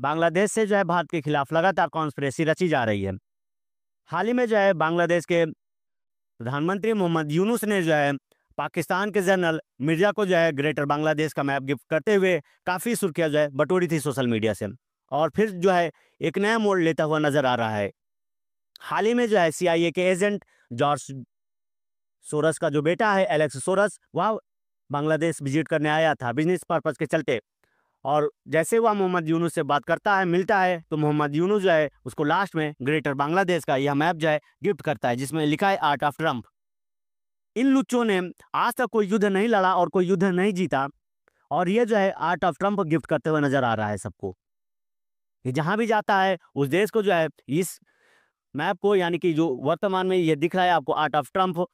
बांग्लादेश से जो है भारत के खिलाफ लगातार कॉन्स्पिरेसी रची जा रही है। हाल ही में जो है बांग्लादेश के प्रधानमंत्री मोहम्मद यूनुस ने जो है पाकिस्तान के जनरल मिर्जा को जो है ग्रेटर बांग्लादेश का मैप गिफ्ट करते हुए काफ़ी सुर्खियां जो है बटोरी थी सोशल मीडिया से, और फिर जो है एक नया मोड़ लेता हुआ नजर आ रहा है। हाल ही में जो है CIA के एजेंट जॉर्ज सोरस का जो बेटा है एलेक्स सोरस, वह बांग्लादेश विजिट करने आया था बिजनेस पर्पज के चलते। और जैसे वह मोहम्मद यूनुस से बात करता है, मिलता है, तो मोहम्मद यूनुस जो है उसको लास्ट में ग्रेटर बांग्लादेश का यह मैप जो है गिफ्ट करता है, जिसमें लिखा है आर्ट ऑफ ट्रम्प। इन लुच्चों ने आज तक कोई युद्ध नहीं लड़ा और कोई युद्ध नहीं जीता, और ये जो है आर्ट ऑफ ट्रम्प गिफ्ट करते हुए नजर आ रहा है सबको। ये जहां भी जाता है उस देश को जो है इस मैप को, यानी कि जो वर्तमान में ये दिख रहा है आपको आर्ट ऑफ ट्रम्प,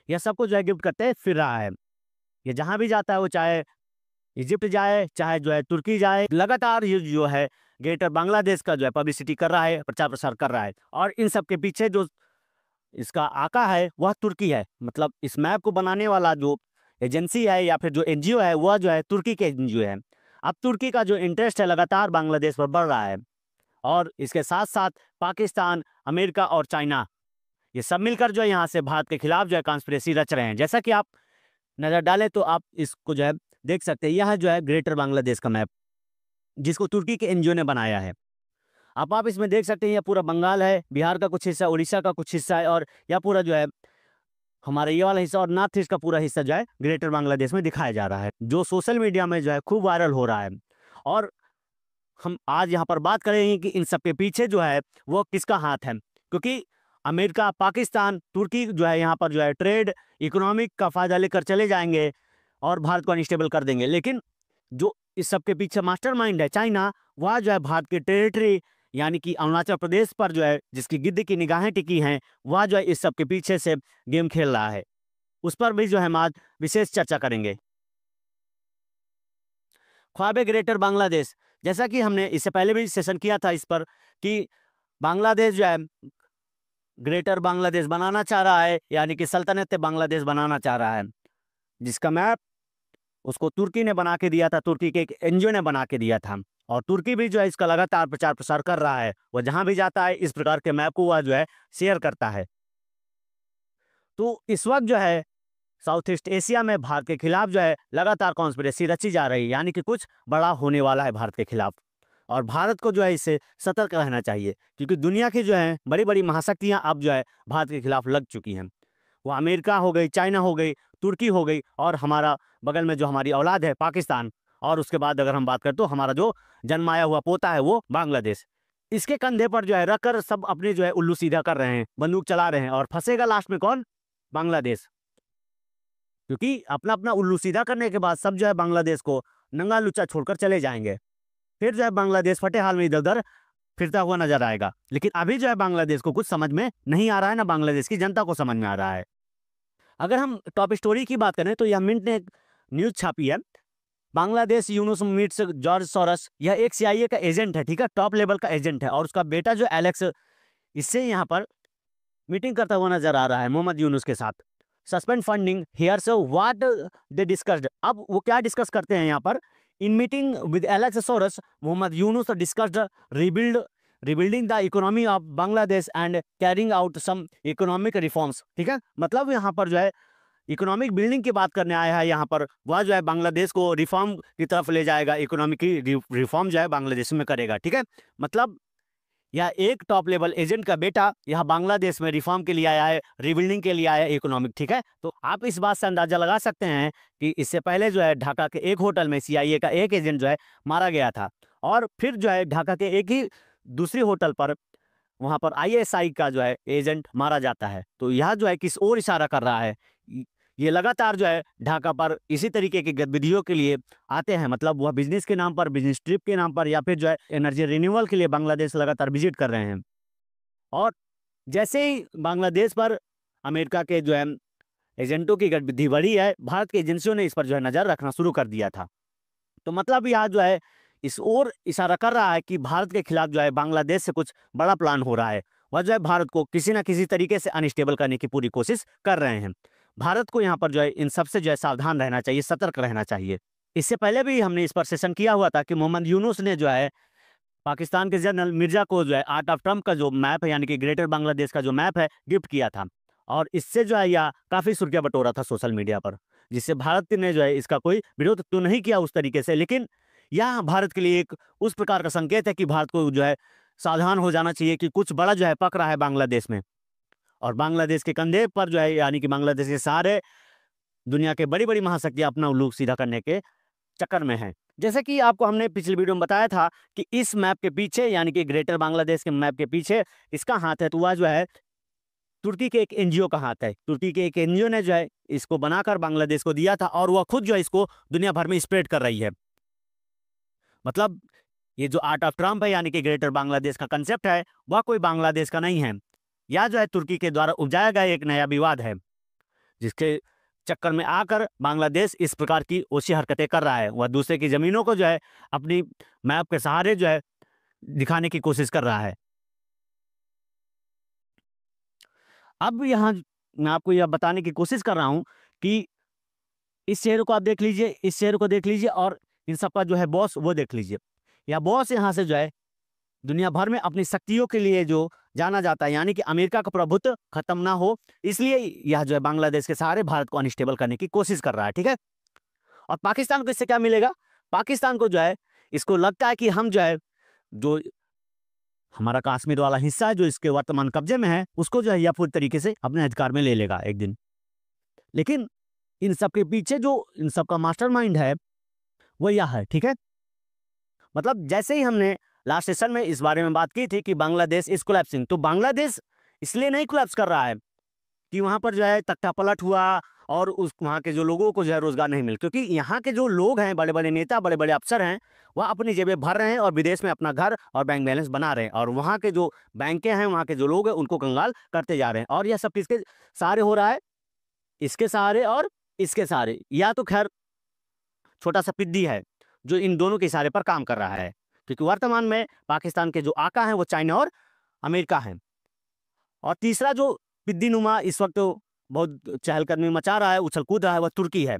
यह सबको जो है गिफ्ट करते फिर रहा है। ये जहां भी जाता है, वो चाहे इजिप्ट जाए, चाहे जो है तुर्की जाए, लगातार ये जो है ग्रेटर बांग्लादेश का जो है पब्लिसिटी कर रहा है, प्रचार प्रसार कर रहा है। और इन सब के पीछे जो इसका आका है वह तुर्की है। मतलब इस मैप को बनाने वाला जो एजेंसी है या फिर जो NGO है, वह जो है तुर्की के NGO है। अब तुर्की का जो इंटरेस्ट है लगातार बांग्लादेश पर बढ़ रहा है, और इसके साथ साथ पाकिस्तान, अमेरिका और चाइना, ये सब मिलकर जो है यहाँ से भारत के खिलाफ जो है कॉन्स्पिरेसी रच रहे हैं। जैसा कि आप नज़र डालें तो आप इसको जो है देख सकते हैं, यह जो है ग्रेटर बांग्लादेश का मैप जिसको तुर्की के NGO ने बनाया है। अब आप इसमें देख सकते हैं यह पूरा बंगाल है, बिहार का कुछ हिस्सा, उड़ीसा का कुछ हिस्सा है, और यह पूरा जो है हमारा ये वाला हिस्सा और नॉर्थ ईस्ट का पूरा हिस्सा जो है ग्रेटर बांग्लादेश में दिखाया जा रहा है, जो सोशल मीडिया में जो है खूब वायरल हो रहा है। और हम आज यहाँ पर बात करेंगे कि इन सब के पीछे जो है वो किसका हाथ है, क्योंकि अमेरिका, पाकिस्तान, तुर्की जो है यहाँ पर जो है ट्रेड, इकोनॉमिक का फायदा लेकर चले जाएंगे और भारत को अनस्टेबल कर देंगे। लेकिन जो इस सब के पीछे मास्टरमाइंड है चाइना, वह जो है भारत की टेरिटरी यानी कि अरुणाचल प्रदेश पर जो है जिसकी गिद्ध की निगाहें टिकी हैं, वह जो है इस सब के पीछे से गेम खेल रहा है। उस पर भी जो है हम आज विशेष चर्चा करेंगे। ख्वाब ग्रेटर बांग्लादेश, जैसा कि हमने इससे पहले भी सेशन किया था इस पर, कि बांग्लादेश जो है ग्रेटर बांग्लादेश बनाना चाह रहा है, यानी कि सल्तनत बांग्लादेश बनाना चाह रहा है, जिसका मैप उसको तुर्की ने बना के दिया था, तुर्की के एक NGO ने बना के दिया था। और तुर्की भी जो है इसका लगातार प्रचार प्रसार कर रहा है। वह जहां भी जाता है इस प्रकार के मैप को वह जो है शेयर करता है। तो इस वक्त जो है साउथ ईस्ट एशिया में भारत के खिलाफ जो है लगातार कॉन्स्पिरेसी रची जा रही है, यानी कि कुछ बड़ा होने वाला है भारत के खिलाफ। और भारत को जो है इससे सतर्क रहना चाहिए, क्योंकि दुनिया की जो है बड़ी बड़ी महाशक्तियां अब जो है भारत के खिलाफ लग चुकी हैं। वो अमेरिका हो गई, चाइना हो गई, तुर्की हो गई, और हमारा बगल में जो हमारी औलाद है पाकिस्तान, और उसके बाद अगर हम बात करें तो हमारा जो जन्माया हुआ पोता है वो बांग्लादेश। इसके कंधे पर जो है रखकर सब अपने जो है उल्लू सीधा कर रहे हैं, बंदूक चला रहे हैं, और फंसेगा लास्ट में कौन? बांग्लादेश। क्योंकि अपना अपना उल्लू सीधा करने के बाद सब जो है बांग्लादेश को नंगा लुच्चा छोड़कर चले जाएंगे। फिर जो है बांग्लादेश फटे हाल में इधर उधर फिरता हुआ नजर आएगा। लेकिन अभी जो है बांग्लादेश को कुछ समझ में नहीं आ रहा है, ना बांग्लादेश की जनता को समझ में आ रहा है। अगर हम टॉप स्टोरी की बात करें तो यह मिंट ने एक न्यूज छापी है, Bangladesh Yunus meets George Soros. यह एक CIA का एजेंट है, ठीक है, टॉप लेवल का एजेंट है, और उसका बेटा जो एलेक्स इससे यहाँ पर मीटिंग करता हुआ नजर आ रहा है मोहम्मद यूनुस के साथ। Suspend funding here say what they discussed. अब वो क्या डिस्कस करते हैं यहाँ पर? In meeting with Alex Soros, Mohammad Yunus discussed rebuilding the economy of Bangladesh and carrying out some economic reforms. ठीक है, मतलब यहाँ पर जो है इकोनॉमिक बिल्डिंग की बात करने आया है यहाँ पर। वह जो है बांग्लादेश को रिफॉर्म की तरफ ले जाएगा, इकोनॉमिक की रिफॉर्म जो है बांग्लादेश में करेगा। ठीक है, मतलब यह एक टॉप लेवल एजेंट का बेटा यहाँ बांग्लादेश में रिफॉर्म के लिए आया है, रिबिल्डिंग के लिए आया है इकोनॉमिक। ठीक है, तो आप इस बात से अंदाजा लगा सकते हैं कि इससे पहले जो है ढाका के एक होटल में CIA का एक एजेंट जो है मारा गया था, और फिर जो है ढाका के एक ही दूसरी होटल पर वहाँ पर ISI का जो है एजेंट मारा जाता है। तो यह जो है किस ओर इशारा कर रहा है? ये लगातार जो है ढाका पर इसी तरीके की गतिविधियों के लिए आते हैं, मतलब वह बिजनेस के नाम पर, बिजनेस ट्रिप के नाम पर, या फिर जो है एनर्जी रिन्यूअल के लिए बांग्लादेश लगातार विजिट कर रहे हैं। और जैसे ही बांग्लादेश पर अमेरिका के जो है एजेंटों की गतिविधि बढ़ी है, भारत की एजेंसियों ने इस पर जो है नज़र रखना शुरू कर दिया था। तो मतलब यह जो है इस ओर इशारा कर रहा है कि भारत के खिलाफ जो है बांग्लादेश से कुछ बड़ा प्लान हो रहा है। वह जो है भारत को किसी न किसी तरीके से अनस्टेबल करने की पूरी कोशिश कर रहे हैं। भारत को यहाँ पर जो है इन सबसे जो है सावधान रहना चाहिए, सतर्क रहना चाहिए। इससे पहले भी हमने इस पर सेशन किया हुआ था कि मोहम्मद यूनुस ने जो है पाकिस्तान के जनरल मिर्जा को जो है आर्ट ऑफ ट्रम्प का जो मैप है, यानी कि ग्रेटर बांग्लादेश का जो मैप है, गिफ्ट किया था। और इससे जो है यह काफ़ी सुर्खियाँ बटोरा था सोशल मीडिया पर, जिससे भारत ने जो है इसका कोई विरोध तो नहीं किया उस तरीके से, लेकिन यह भारत के लिए एक उस प्रकार का संकेत है कि भारत को जो है सावधान हो जाना चाहिए कि कुछ बड़ा जो है पक रहा है बांग्लादेश में। और बांग्लादेश के कंधे पर जो है, यानी कि बांग्लादेश के सारे दुनिया के बड़ी-बड़ी महाशक्तियाँ अपना उल्लू सीधा करने के चक्कर में हैं। जैसे कि आपको हमने पिछली वीडियो में बताया था कि इस मैप के पीछे, यानी कि ग्रेटर बांग्लादेश के मैप के पीछे इसका हाथ है, तो वह जो है तुर्की के एक एनजीओ का हाथ है। तुर्की के एक एनजीओ ने जो है इसको बनाकर बांग्लादेश को दिया था और वह खुद जो है इसको दुनिया भर में स्प्रेड कर रही है। मतलब ये जो आर्ट ऑफ ट्रम्प है, यानी कि ग्रेटर बांग्लादेश का कंसेप्ट है, वह कोई बांग्लादेश का नहीं है। यह जो है तुर्की के द्वारा उपजाया गया एक नया विवाद है, जिसके चक्कर में आकर बांग्लादेश इस प्रकार की ओछी हरकतें कर रहा है। वह दूसरे की ज़मीनों को जो है अपनी मैप के सहारे जो है दिखाने की कोशिश कर रहा है। अब यहाँ मैं आपको यह बताने की कोशिश कर रहा हूँ कि इस शहर को आप देख लीजिए, इस शहर को देख लीजिए, और इन सबका जो है बॉस वो देख लीजिए। यह बॉस यहाँ से जो है दुनिया भर में अपनी शक्तियों के लिए जो जाना जाता है, यानी कि अमेरिका का प्रभुत्व खत्म ना हो, इसलिए यह जो है बांग्लादेश के सहारे भारत को अनस्टेबल करने की कोशिश कर रहा है, ठीक है। और पाकिस्तान को इससे क्या मिलेगा? पाकिस्तान को जो है इसको लगता है कि हम जो है जो हमारा कश्मीर वाला हिस्सा है जो इसके वर्तमान कब्जे में है, उसको जो है यह पूरी तरीके से अपने अधिकार में ले लेगा एक दिन। लेकिन इन सब के पीछे जो इन सब का मास्टरमाइंड है वो यह है, ठीक है। मतलब जैसे ही हमने लास्ट सेशन में इस बारे में बात की थी कि बांग्लादेश इज कोलैप्सिंग, तो बांग्लादेश इसलिए नहीं कोलैप्स कर रहा है कि वहाँ पर जो है तख्ता पलट हुआ और उस वहाँ के जो लोगों को जो है रोजगार नहीं मिल, क्योंकि यहाँ के जो लोग हैं, बड़े बड़े नेता, बड़े बड़े अफसर हैं, वह अपनी जेबें भर रहे हैं और विदेश में अपना घर और बैंक बैलेंस बना रहे हैं, और वहाँ के जो बैंकें हैं, वहाँ के जो लोग हैं, उनको कंगाल करते जा रहे हैं। और यह सब किसके सहारे हो रहा है? इसके सहारे और इसके सहारे। या तो खैर छोटा सा पिद्दी है जो इन दोनों के इशारे पर काम कर रहा है, क्योंकि वर्तमान में पाकिस्तान के जो आका हैं वो चाइना और अमेरिका हैं। और तीसरा जो पिद्दी नुमा इस वक्त बहुत चहलकदमी मचा रहा है, उछल कूद रहा है, वह तुर्की है।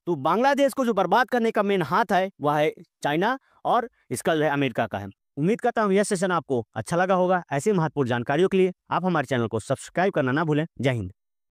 तो बांग्लादेश को जो बर्बाद करने का मेन हाथ है वह है चाइना और इसका जो है अमेरिका का है। उम्मीद करता हूँ यह सेशन आपको अच्छा लगा होगा। ऐसी महत्वपूर्ण जानकारियों के लिए आप हमारे चैनल को सब्सक्राइब करना ना भूलें। जय हिंद।